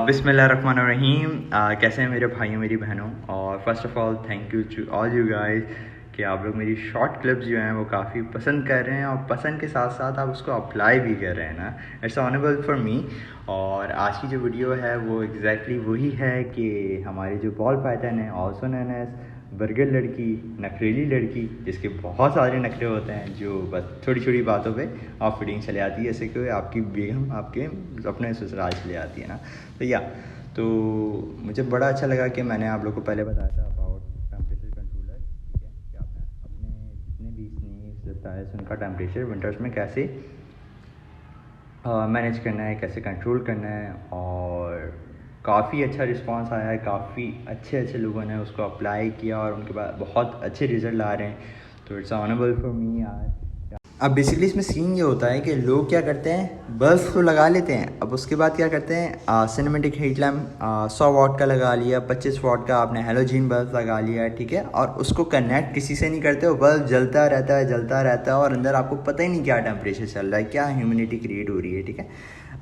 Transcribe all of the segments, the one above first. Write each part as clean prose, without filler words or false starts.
बिस्मिल्लाहिर्रहमानिर्रहीम। कैसे हैं मेरे भाइयों मेरी बहनों। और first of all thank you to all you guys कि आप लोग मेरी शॉर्ट क्लिप्स जो हैं वो काफ़ी पसंद कर रहे हैं और पसंद के साथ साथ आप उसको अप्लाई भी कर रहे हैं ना। It's honourable for me. और आज की जो वीडियो है वो एग्जैक्टली वही है कि हमारी जो बॉल पैटर्न है ऑल्सो नोन एज बर्गर लड़की, नखरेली लड़की, जिसके बहुत सारे नखरे होते हैं, जो बस छोटी छोटी बातों पे आप फिटिंग चले आती है, जैसे कि आपकी बेगम आपके अपने ससुराल चले आती है ना। तो मुझे बड़ा अच्छा लगा कि मैंने आप लोग को पहले बताया था अबाउट टेम्परेचर कंट्रोलर। ठीक है कि आपने अपने जितने भी स्नेक्स रेप्टाइल्स उनका टेम्परेचर विंटर्स में कैसे मैनेज करना है, कैसे कंट्रोल करना है। और काफ़ी अच्छा रिस्पांस आया है, काफ़ी अच्छे लोगों ने उसको अप्लाई किया और उनके बाद बहुत अच्छे रिज़ल्ट आ रहे हैं। तो इट्स ऑनेबल फॉर मी यार। अब बेसिकली इसमें सीन ये होता है कि लोग क्या करते हैं, बल्ब तो लगा लेते हैं, अब उसके बाद क्या करते हैं, सिनेमेटिक हीट लैम्प 100 वाट का लगा लिया, 25 वाट का आपने हेलोजन बल्ब लगा लिया, ठीक है, और उसको कनेक्ट किसी से नहीं करते हो, बल्ब जलता रहता है और अंदर आपको पता ही नहीं क्या टेम्परेचर चल रहा है, क्या ह्यूमिडिटी क्रिएट हो रही है। ठीक है,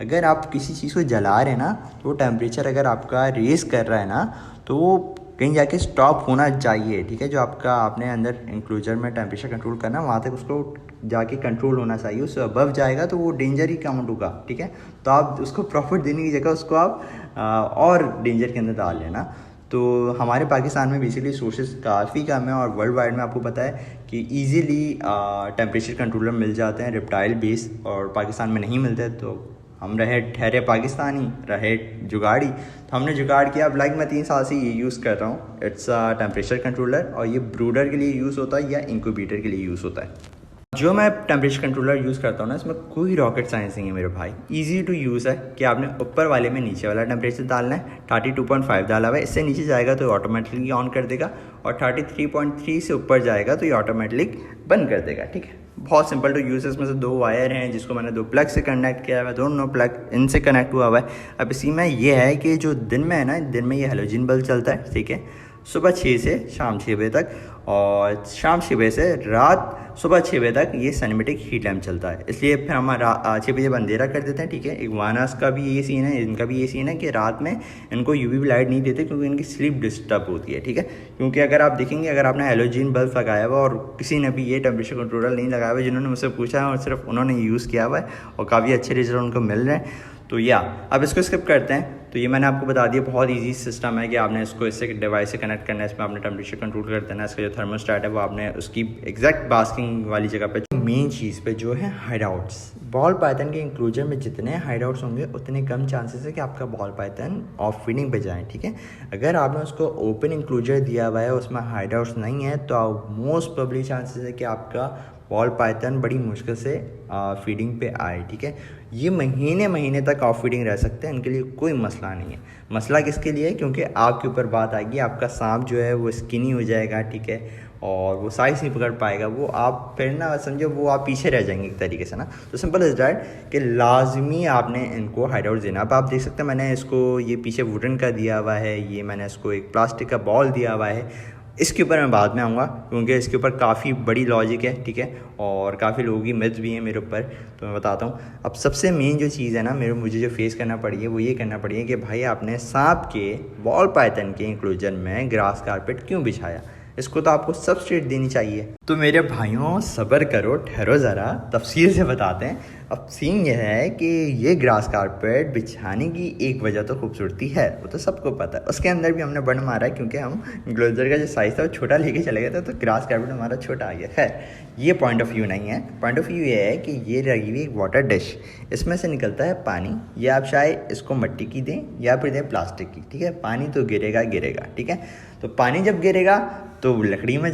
अगर आप किसी चीज़ को जला रहे हैं ना, तो वो टेम्परेचर अगर आपका रेस कर रहा है ना, तो वो कहीं जाके स्टॉप होना चाहिए। ठीक है, जो आपका आपने अंदर इंक्लोजर में टेम्परेचर कंट्रोल करना, वहाँ तक उसको जाके कंट्रोल होना चाहिए। उससे अबव जाएगा तो वो डेंजर ही काउंट होगा। ठीक है, तो आप उसको प्रॉफिट देने की जगह उसको आप और डेंजर के अंदर डाल लेना। तो हमारे पाकिस्तान में बेसिकली सोर्सेज काफ़ी कम है और वर्ल्ड वाइड में आपको पता है कि ईज़िली टेम्परेचर कंट्रोलर मिल जाते हैं रेप्टाइल बेस, और पाकिस्तान में नहीं मिलते। तो हम रहे ठहरे पाकिस्तानी, रहे जुगाड़ी, तो हमने जुगाड़ किया। अब मैं 3 साल से ये यूज़ कर रहा हूँ। इट्स टेम्परेचर कंट्रोलर, और ये ब्रूडर के लिए यूज़ होता है या इंक्यूबेटर के लिए यूज़ होता है। जो मैं टेम्परेचर कंट्रोलर यूज़ करता हूँ ना, इसमें कोई रॉकेट साइंस नहीं है मेरे भाई। इजी टू यूज़ है कि आपने ऊपर वाले में नीचे वाला टेम्परेचर डालना है। 32.5 डाला हुआ है, इससे नीचे जाएगा तो ऑटोमेटिकली ऑन कर देगा, और 33.3 से ऊपर जाएगा तो ये ऑटोमेटिक बंद कर देगा। ठीक है, बहुत सिंपल टू यूज़ है। इसमें से 2 वायर हैं जिसको मैंने 2 प्लग से कनेक्ट किया हुआ है, दोनों प्लग इनसे कनेक्ट हुआ हुआ है। अब इसी में ये है कि जो दिन में है ना, दिन में ये हेलोजन बल्ब चलता है। ठीक है, सुबह 6 से शाम 6 बजे तक, और शाम 6 बजे से रात सुबह 6 बजे तक ये सिनेमेटिक हीट लैम्प चलता है। इसलिए फिर हम 6 बजे अंधेरा कर देते हैं। ठीक है, एक वानस का भी ये सीन है, इनका भी ये सीन है कि रात में इनको यूवी लाइट नहीं देते क्योंकि इनकी स्लीप डिस्टर्ब होती है। ठीक है, क्योंकि अगर आप देखेंगे, अगर आपने हेलोजन बल्ब लगाया हुआ और किसी ने भी ये टेम्परेचर कंट्रोलर नहीं लगाया हुआ, जिन्होंने मुझसे पूछा है और सिर्फ उन्होंने यूज़ किया हुआ है और काफ़ी अच्छे रिजल्ट उनको मिल रहे हैं, तो अब इसको स्किप करते हैं। तो ये मैंने आपको बता दिया, बहुत इजी सिस्टम है कि आपने इसको इससे डिवाइस से कनेक्ट करना है। इसमें आपने टेम्परेचर कंट्रोल कर देना है। इसका जो थर्मोस्टेट है वो आपने उसकी एग्जैक्ट बास्किंग वाली जगह पे, मेन चीज़ पे जो है हाइड आउट्स। बॉल पाइथन के इंक्लूजन में जितने हाइड आउट्स होंगे उतने कम चांसेस है कि आपका बॉल पाइथन ऑफ फीडिंग पे जाए। ठीक है, अगर आपने उसको ओपन इंक्लूजर दिया हुआ है, उसमें हाइड आउट्स नहीं है, तो मोस्ट प्रोबेबली चांसेस है कि आपका बॉल पाइथन बड़ी मुश्किल से फीडिंग पे आए। ठीक है, ये महीने तक ऑफ फीडिंग रह सकते हैं, इनके लिए कोई मसला नहीं है। मसला किसके लिए है, क्योंकि आपके ऊपर बात आएगी, आपका सांप जो है वो स्किनी हो जाएगा। ठीक है, और वो साइज़ नहीं पकड़ पाएगा, वो आप फिर ना समझो वो आप पीछे रह जाएंगे एक तरीके से ना। तो सिंपल इज डैट कि लाजमी आपने इनको हाइड आउट देना। अब आप देख सकते हैं मैंने इसको ये पीछे वुडन का दिया हुआ है, ये मैंने इसको एक प्लास्टिक का बॉल दिया हुआ है। इसके ऊपर मैं बाद में आऊँगा क्योंकि इसके ऊपर काफ़ी बड़ी लॉजिक है। ठीक है, और काफ़ी लोगों की मिथ भी है मेरे ऊपर, तो मैं बताता हूँ। अब सबसे मेन जो चीज़ है ना, मुझे जो फेस करना पड़ी है वो ये करना पड़ी है कि भाई आपने सांप के बॉल पाइथन के इंक्लूजन में ग्रास कारपेट क्यों बिछाया, इसको तो आपको सब्सट्रेट देनी चाहिए। तो मेरे भाइयों सब्र करो, ठहरो ज़रा, तफसील से बताते हैं। अब सीन यह है कि ये ग्रास कारपेट बिछाने की एक वजह तो खूबसूरती है, वो तो सबको पता है। उसके अंदर भी हमने बंड मारा है क्योंकि हम ग्लोजर का जो साइज़ था वो छोटा लेके चले गए थे, तो ग्रास कारपेट हमारा छोटा आ गया। खैर, ये पॉइंट ऑफ व्यू नहीं है। पॉइंट ऑफ व्यू ये है कि ये लगी हुई एक वाटर डिश, इसमें से निकलता है पानी। ये आप शायद इसको मिट्टी की दें या फिर दें प्लास्टिक की। ठीक है, पानी तो गिरेगा। ठीक है, तो पानी जब गिरेगा तो लकड़ी में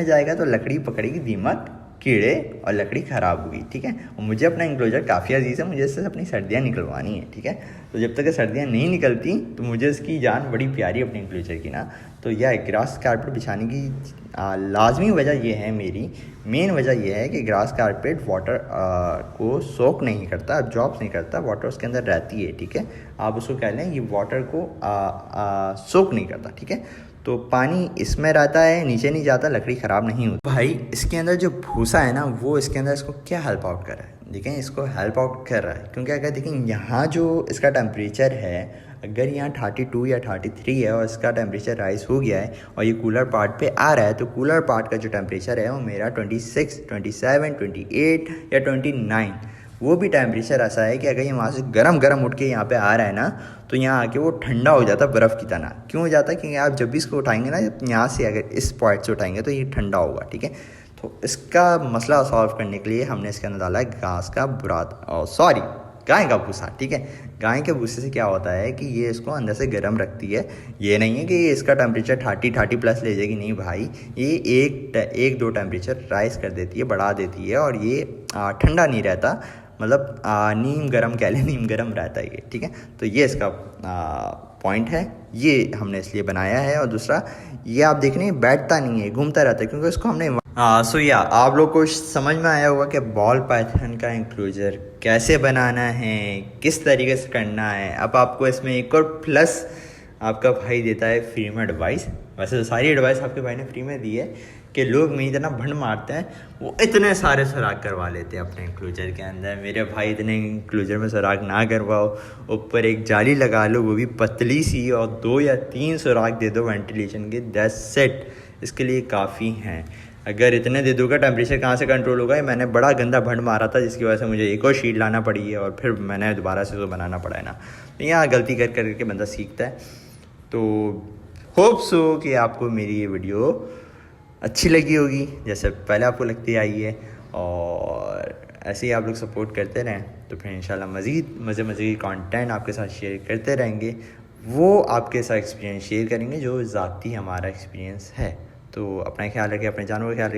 जाएगा तो लकड़ी पकड़ेगी दीमक, कीड़े, और लकड़ी ख़राब होगी। ठीक है, और मुझे अपना इंक्लोजर काफ़ी अजीज़ है, मुझे इससे अपनी सर्दियाँ निकलवानी है। ठीक है, तो जब तक सर्दियाँ नहीं निकलती तो मुझे इसकी जान बड़ी प्यारी अपने इंक्लोजर की ना। तो यह ग्रास कारपेट बिछाने की लाजमी वजह यह है, मेरी मेन वजह यह है कि ग्रास कारपेट वाटर को सोक नहीं करता, एब्जॉर्ब नहीं करता, वाटर उसके अंदर रहती है। ठीक है, आप उसको कह लें ये वाटर को सोक नहीं करता। ठीक है, तो पानी इसमें रहता है, नीचे नहीं जाता, लकड़ी ख़राब नहीं होती। भाई इसके अंदर जो भूसा है ना, वो इसके अंदर इसको क्या हेल्प आउट कर रहा है, देखें इसको हेल्प आउट कर रहा है। क्योंकि अगर देखें यहाँ जो इसका टेम्परेचर है, अगर यहाँ 32 या 33 है और इसका टेम्परेचर राइज हो गया है और ये कूलर पार्ट पे आ रहा है, तो कूलर पार्ट का जो टेम्परेचर है वो मेरा 26, 27, 28 या 29, वो भी टेम्परेचर ऐसा है कि अगर ये वहाँ से गरम उठ के यहाँ पे आ रहा है ना, तो यहाँ आके वो ठंडा हो जाता है बर्फ़ की तरह। क्यों हो जाता है? क्योंकि आप जब भी इसको उठाएंगे ना, यहाँ से अगर इस पॉइंट से उठाएंगे तो ये ठंडा होगा, ठीक है। तो इसका मसला सॉल्व करने के लिए हमने इसके अंदर डाला है घास का गाय का भूसा, ठीक है। गाय के भूसे से क्या होता है कि ये इसको अंदर से गर्म रखती है। ये नहीं है कि इसका टेम्परेचर 30 प्लस ले जाएगी, नहीं भाई, ये एक दो टेम्परेचर राइज कर देती है, बढ़ा देती है, और ये ठंडा नहीं रहता, मतलब नीम गर्म कह लें, नीम गर्म रहता है ये, ठीक है। तो ये इसका पॉइंट है, ये हमने इसलिए बनाया है। और दूसरा, ये आप देख रहे हैं बैठता नहीं है, घूमता रहता है, क्योंकि इसको हमने सो या आप लोग को समझ में आया होगा कि बॉल पाइथन का इंक्लोजर कैसे बनाना है, किस तरीके से करना है। अब आपको इसमें एक और प्लस आपका भाई देता है फ्री में एडवाइस। वैसे तो सारी एडवाइस आपके भाई ने फ्री में दी है कि लोग में इतना भंड मारते हैं, वो इतने सारे सुराख करवा लेते हैं अपने इंक्लोजर के अंदर। मेरे भाई इतने इंक्लोजर में सुराख ना करवाओ, ऊपर एक जाली लगा लो, वो भी पतली सी, और 2 या 3 सुराख दे दो वेंटिलेशन के, दैट्स सेट, इसके लिए काफ़ी हैं। अगर इतने दे दूँगा टेम्परेचर कहाँ से कंट्रोल होगा। मैंने बड़ा गंदा भंड मारा था, जिसकी वजह से मुझे एक और शीट लाना पड़ी है, और फिर मैंने दोबारा से उसको बनाना पड़ा है ना। तो यहाँ गलती कर करके बंदा सीखता है। तो होप सो कि आपको मेरी ये वीडियो अच्छी लगी होगी, जैसे पहले आपको लगती आई है, और ऐसे ही आप लोग सपोर्ट करते रहें, तो फिर इंशाल्लाह मज़ीद मज़े की कंटेंट आपके साथ शेयर करते रहेंगे। वो आपके साथ एक्सपीरियंस शेयर करेंगे जो ज़ाती हमारा एक्सपीरियंस है। तो अपना ख्याल रखें, अपने जानवर का ख्याल रखें।